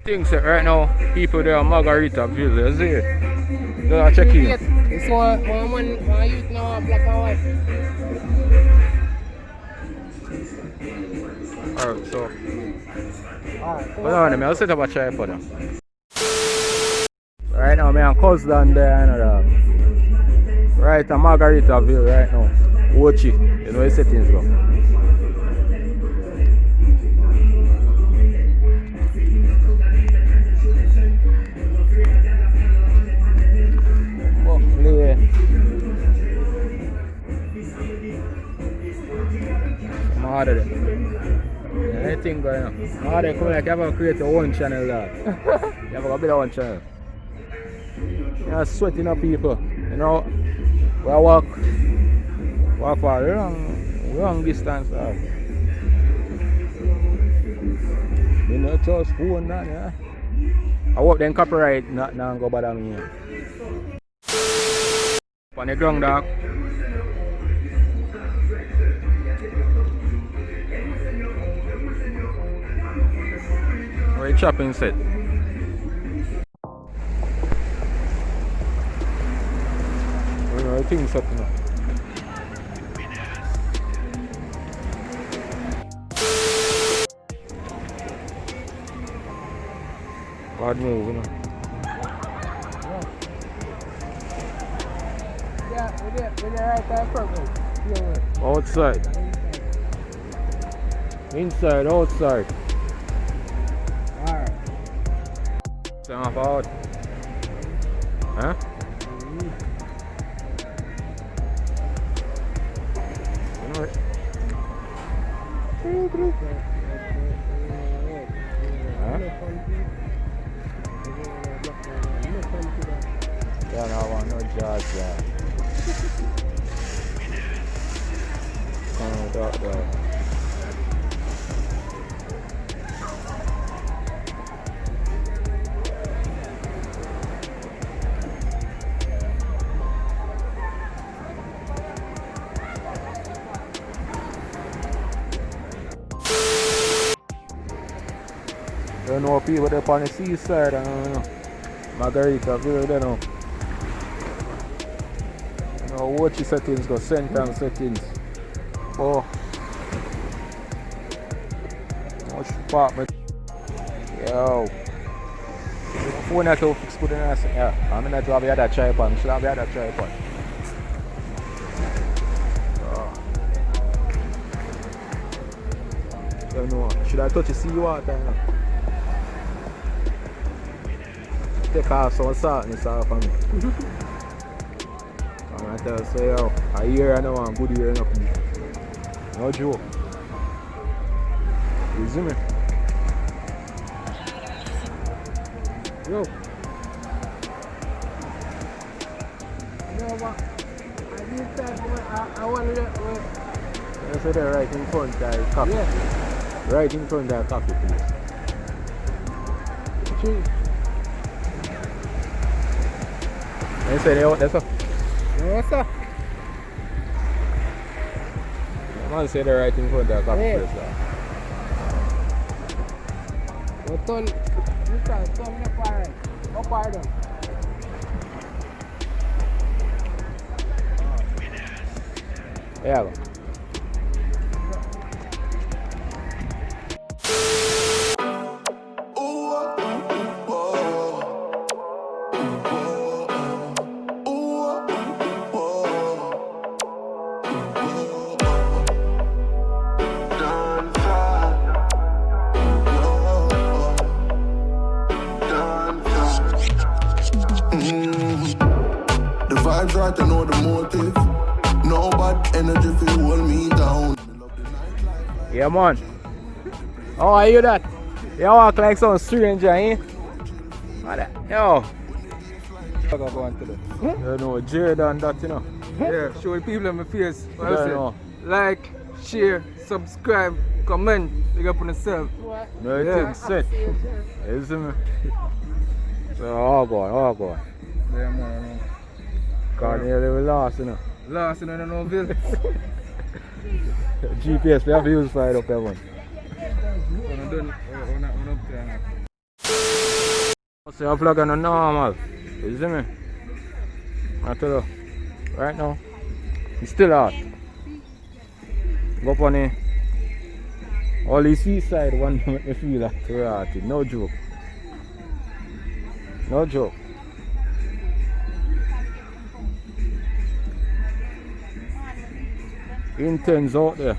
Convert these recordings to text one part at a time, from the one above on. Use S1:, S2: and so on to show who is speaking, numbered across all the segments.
S1: Things that right now, people there on Margaritaville, you see it? Just check in.
S2: It's one youth now, black and white.
S1: Alright, so. Hold on, I'll set up a tripod now. Right now, I'm on Cosland there, right at Margaritaville right now. Watch it, you know the settings go. Anything going on. They come like you have to create your own channel there. You have to build your own channel. You're sweating up people. You know, we walk for a long distance. You know, just phone that, yeah. I hope them copyright not go bother me. On the ground, dog. Right chopping set. I think something up. Bad move, you know.
S2: Yeah, we're right there purple.
S1: Outside. Inside, outside.
S2: Alright.
S1: Turn off out. Huh? You know it. Huh? Yeah, no, I want no jobs there. Come on, there. You know people up on the seaside, Margaritaville, you know. You know, watch your settings, go center settings. Oh. Watch apartment. Yo. Phone that to fix good enough. Yeah, I'm not to have the other tripod. I should have the other tripod. You know, should I touch the seawater? You know? Take off some saltness off of me. I'm gonna tell you, so yo, a year I know I'm good year enough. No joke. You see me? Yo.
S2: You know what? I want to
S1: You say they're right in front of the coffee.
S2: Yeah.
S1: Right in front of the coffee place. You say they out there, so?
S2: No, sir.
S1: Man say they're right in front of the coffee place.
S2: What turn? You can turn the fire. Up or down?
S1: Yeah, go.
S3: The vibes right, I know the motive. No bad energy feel hold me down.
S1: Yeah, man. How are you that? You walk like some stranger, eh? What that? Yo.
S4: I go on to that.
S1: You know, Jordan that, you know.
S4: Yeah, showing people in my face. What
S1: Yeah,
S4: I say?
S1: know.
S4: Like, share, subscribe, comment, big up on yourself.
S1: No, you think set. You see me? So, all go on.
S4: Yeah, man.
S1: Because nearly we lost, you know.
S4: Last in the Noville.
S1: GPS, we have to use fire up everyone.
S4: I'm done. I'm up there.
S1: So, I'm vlogging on normal. You see me? I tell you, right now, it's still hot. Go up on the all the seaside one make me feel like we're hot. No joke. No joke. Intense out there.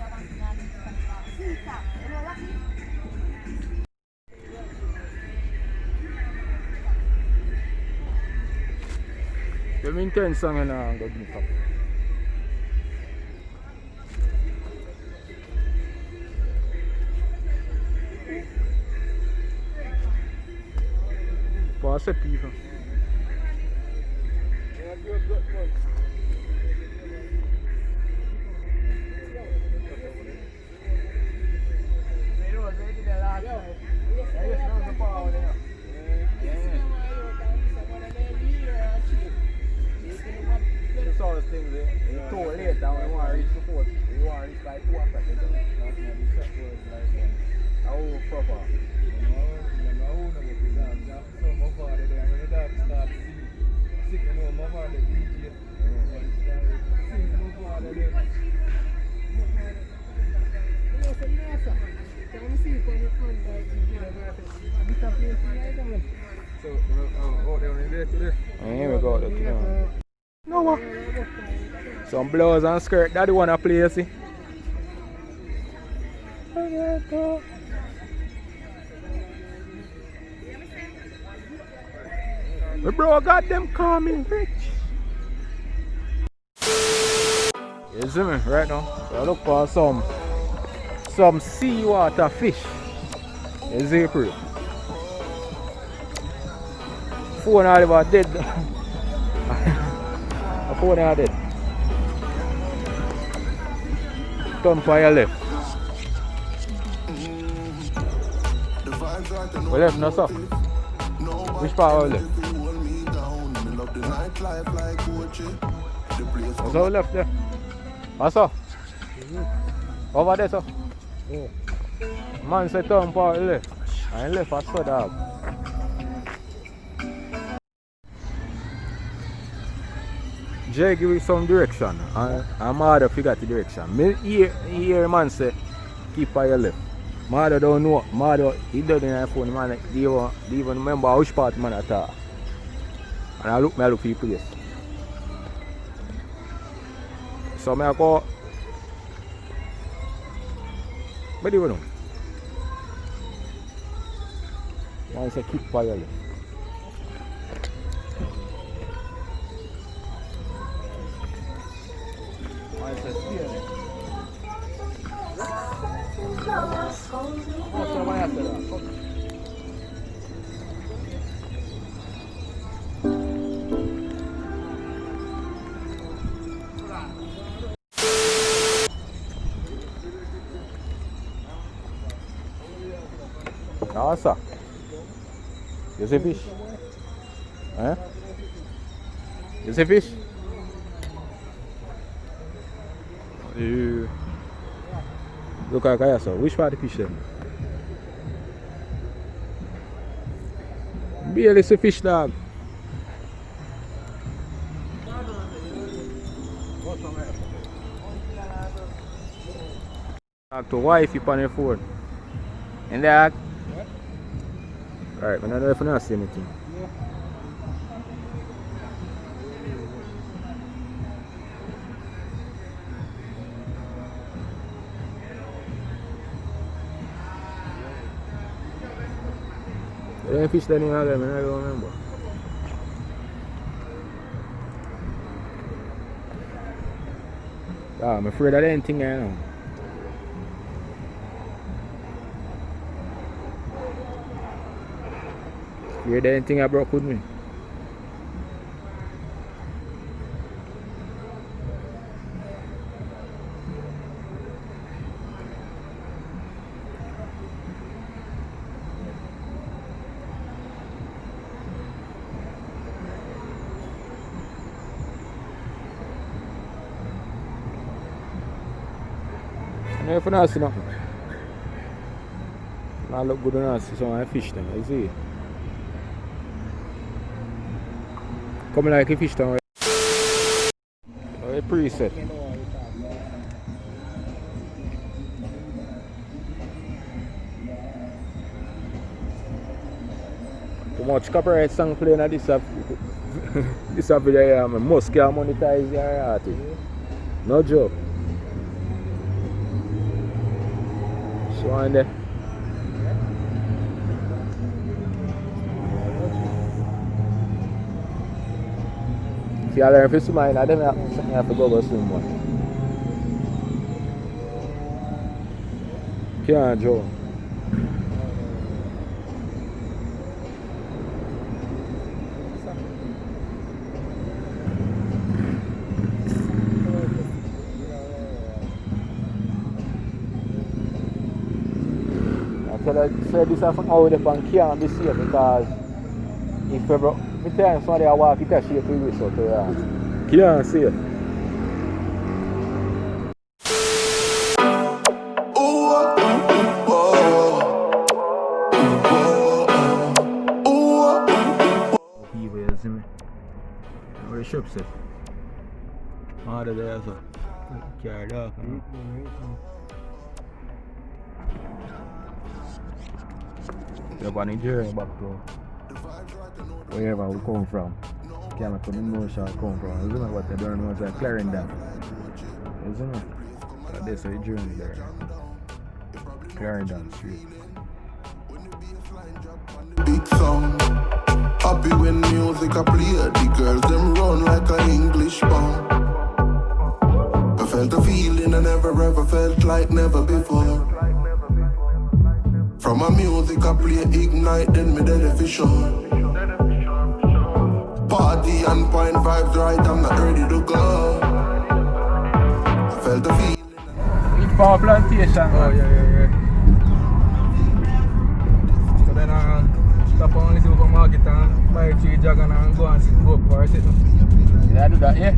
S1: Them intense song and I'm going to give me Pass it, people. All the things they told later when we want to reach the fort. We want to reach like 2 o'clock. How proper.
S4: So, out there on the day today.
S1: Here we go. No what? Some blouse and skirt. That the one I play, you see? My bro got them coming rich. You see me right now? I look for some seawater fish. You see it? Phone all about dead. A phone all dead. Turn for your left. We left now, sir. Which part we left? What's our left there? Ah, sir? Over there, sir?
S2: Yeah.
S1: Man said turn for left. And left I saw dog. Jay give you some direction and Mother forgot the direction. Me hear man say keep on your left. Mother don't know. Mother he doesn't have phone man they even remember which part man at all. And I look for your place. So I go. What do you know? Man say keep on your left. Nossa. You see fish? Eh? You see fish? Yeah. Look like I saw. Which part of the fish then? Barely see fish, dog. Talk to wifey on your phone. And that? Alright, I don't know if I don't see anything. There ain't fish there anymore, I don't remember. I'm afraid of anything I know. Scared of anything I broke with me. I never not see nothing. I look good enough to see some of the fish then, you see. Coming like a fish down. A preset. Too much copyright song playing at this this video, I must get monetize your artist. No joke. So on there. If you learn if it's mine, I don't have to go swim more. Can't Joe. I said this is how they can't be safe because if ever me tell somebody I walk it a shape with so to can't see it. People, you see me? Where the shop set? All the there so carried off. You're on the journey back to wherever we come from. Can't come know where I come from. Isn't it what they don't know? It's like Clarendon. Isn't it? So that's the journey there. Clarendon Street.
S3: Big sound. Happy when music I play. The girls them run like an English pound. I felt a feeling I never ever felt like never before. From my music I play ignite, then me dead for sure. Party and point vibes right, I'm not ready to go. I felt the feeling.
S1: Each power plantation.
S4: Oh yeah. So then stop on the supermarket and buy 3 dragon and go and sit up for it.
S1: Did I do that, yeah?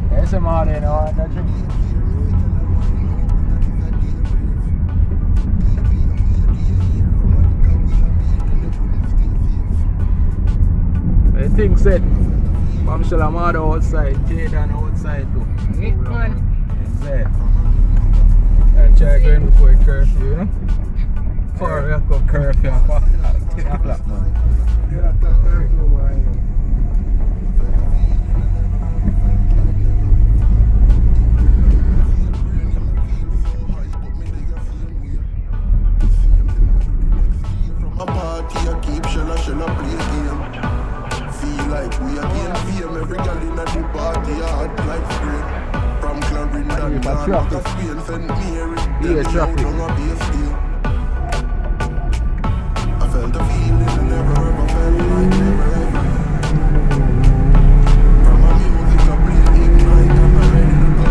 S1: There's some more there now, that drink. I think said Mamshel Amada outside, Jaden outside too. Said.
S4: And try going before it curfew, you know? 4 o'clock curfew.
S1: 10 o'clock, man.
S3: A party I keep shella play game. Feel like we again fame. Every girl in the party hard like spring. From Clarendon down to Spain, St. Mary.
S1: Yeah, traffic.
S3: I felt a feeling I never ever felt like never ever. From my music I play ignite, I'm not ready to go.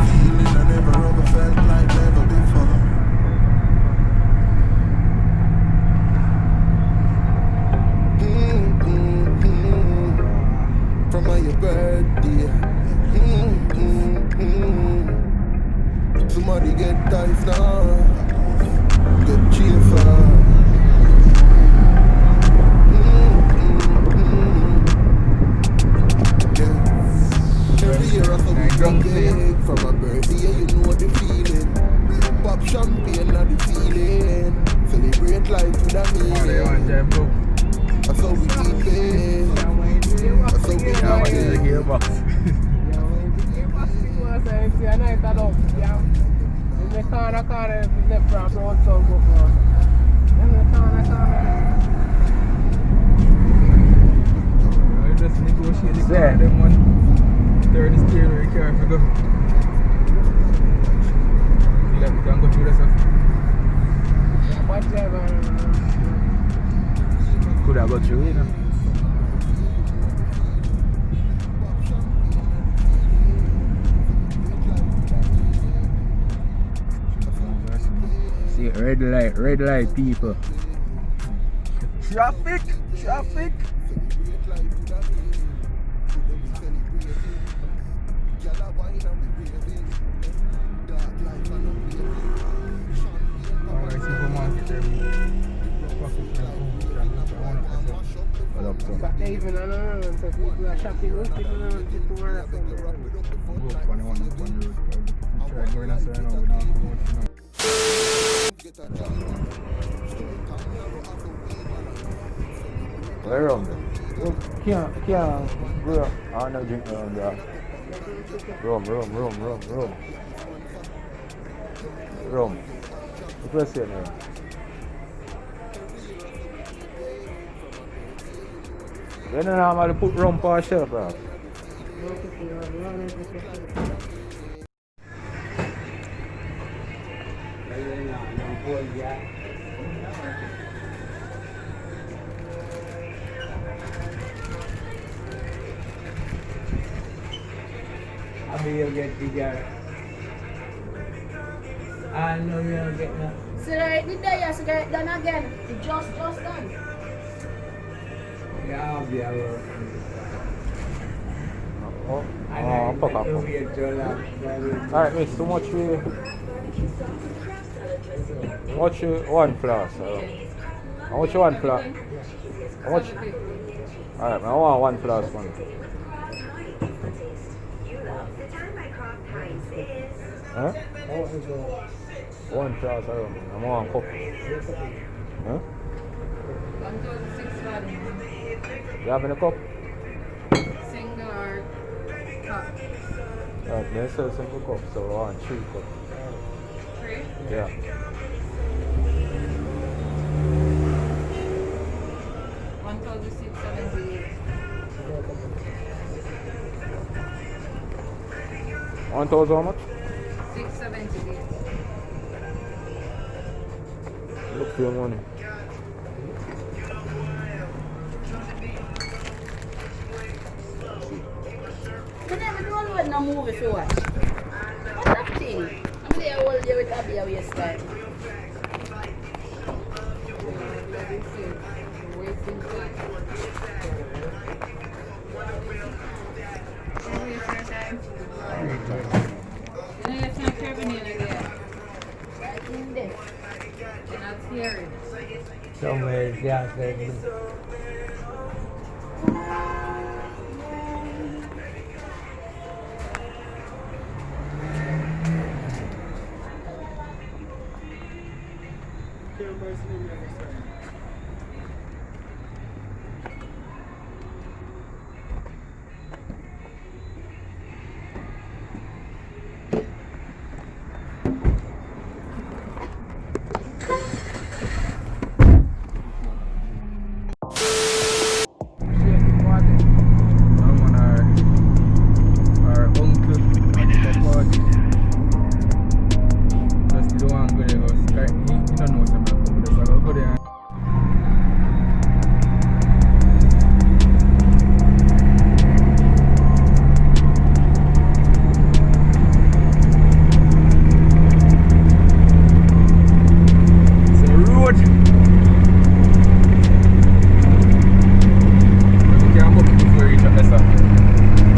S3: Feeling I never ever felt like never before. somebody get ties now. Get chaser. Yeah. Every year I come big from my birthday, yeah, you know the feeling. Pop champagne, not the feeling. Celebrate life with a meaning. That's how we keep it. That's how we keep it.
S4: Just negotiate the car, them one turn the steering wheel car if you go. Feel like we can go through this stuff.
S1: Could have got you, you know. See, red light people. Traffic.
S2: Even so people are shopping with people and people are up on the road.
S4: Try going outside now without promotion.
S1: Where around there? Can't, bro. I don't drink around there. Rum. What's your name? They don't know how to put rum for a shelf, bro.
S2: I mean, you'll get bigger. I know you'll get that.
S5: Cigarette, did they cigarette done again? It just done.
S2: Yeah, I'll be able
S1: Fuck up. Alright, miss, so much we... How much one floss? How much one floss? How much? Alright, I want one floss one. Huh? One floss, I don't know. I want one cup. Huh?
S5: 1,600.
S1: You having a cup?
S5: Single or cup?
S1: Alright, they sell single cups, so I want 3 cups.
S5: 3?
S1: Yeah. $1,678. 1,000 how much?
S5: 678.
S1: Look for your money.
S5: You never know what no movie if you watch. What's that thing? I'm there all day with a beer waistline. Wasting time. You know you're not carbonated again. Right in there. You're not hearing.
S2: somewhere gas ready.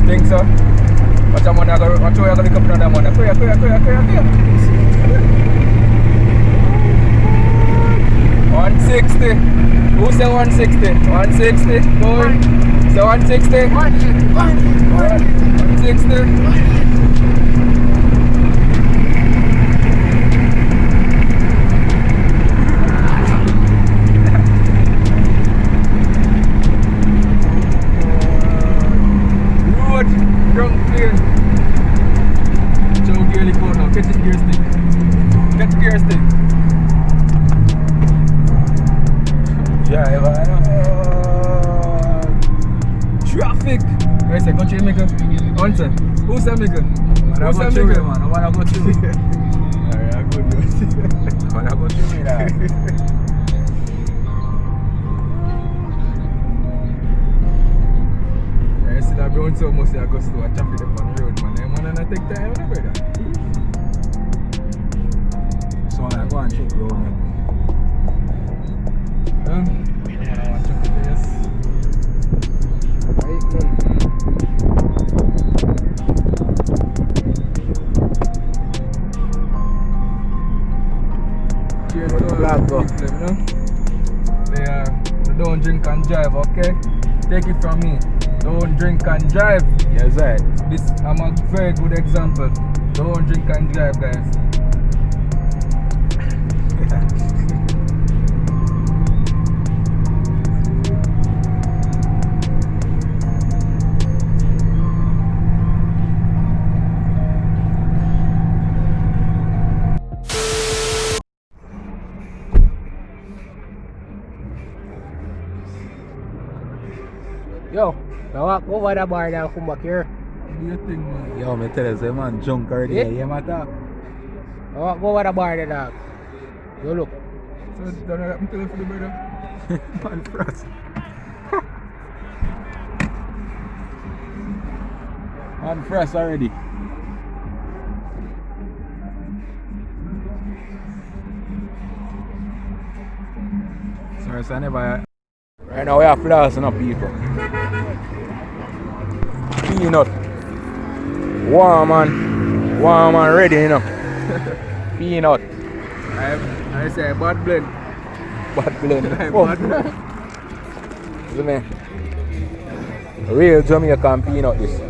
S4: Think so? Macam mana aku lihat another one. Aku ya. say 160. 160. Boy. Say 160. 160. Road, drunk plane. Joe Gaelic code now. Catch it gear stick. Catch gear stick.
S1: Driver.
S4: Traffic. Where say go chill me go? Answer. Who say me go?
S1: Man, I
S4: Who
S1: go
S4: say
S1: through
S4: me
S1: it,
S4: go?
S1: man. I wanna go through it.
S4: Alright, good news.
S1: I wanna go through it.
S4: I see that brown so much I go slow. I traffic up on the road, man. Them man not take time, no brother.
S1: So I go and check road.
S4: I want to check the place.
S2: Right, man.
S4: Cheers
S1: Where
S4: to
S1: the
S4: all
S1: flag
S4: the
S1: go?
S4: people, you know? They don't drink and drive, okay? Take it from me. Don't drink and drive.
S1: Yes, sir.
S4: This I'm a very good example. Don't drink and drive, guys.
S2: Yo, now walk over the bar and come back here.
S4: Do you think, man?
S1: Yo, me tell you, say man, junk already.
S2: Yeah.
S1: Yeah, man, talk.
S2: Now walk over the bar there, dog. Yo, look.
S4: So don't know what I'm telling for the brother.
S1: Man, frost. Man, frost already. Sorry, so I never. Right now we have flossing up people. Peanut. Warm and ready, you know. Peanut.
S4: I say bad blend.
S1: Bad blend.
S4: Bad
S1: Oh.
S4: blend.
S1: See me? Real Jamaican peanut this.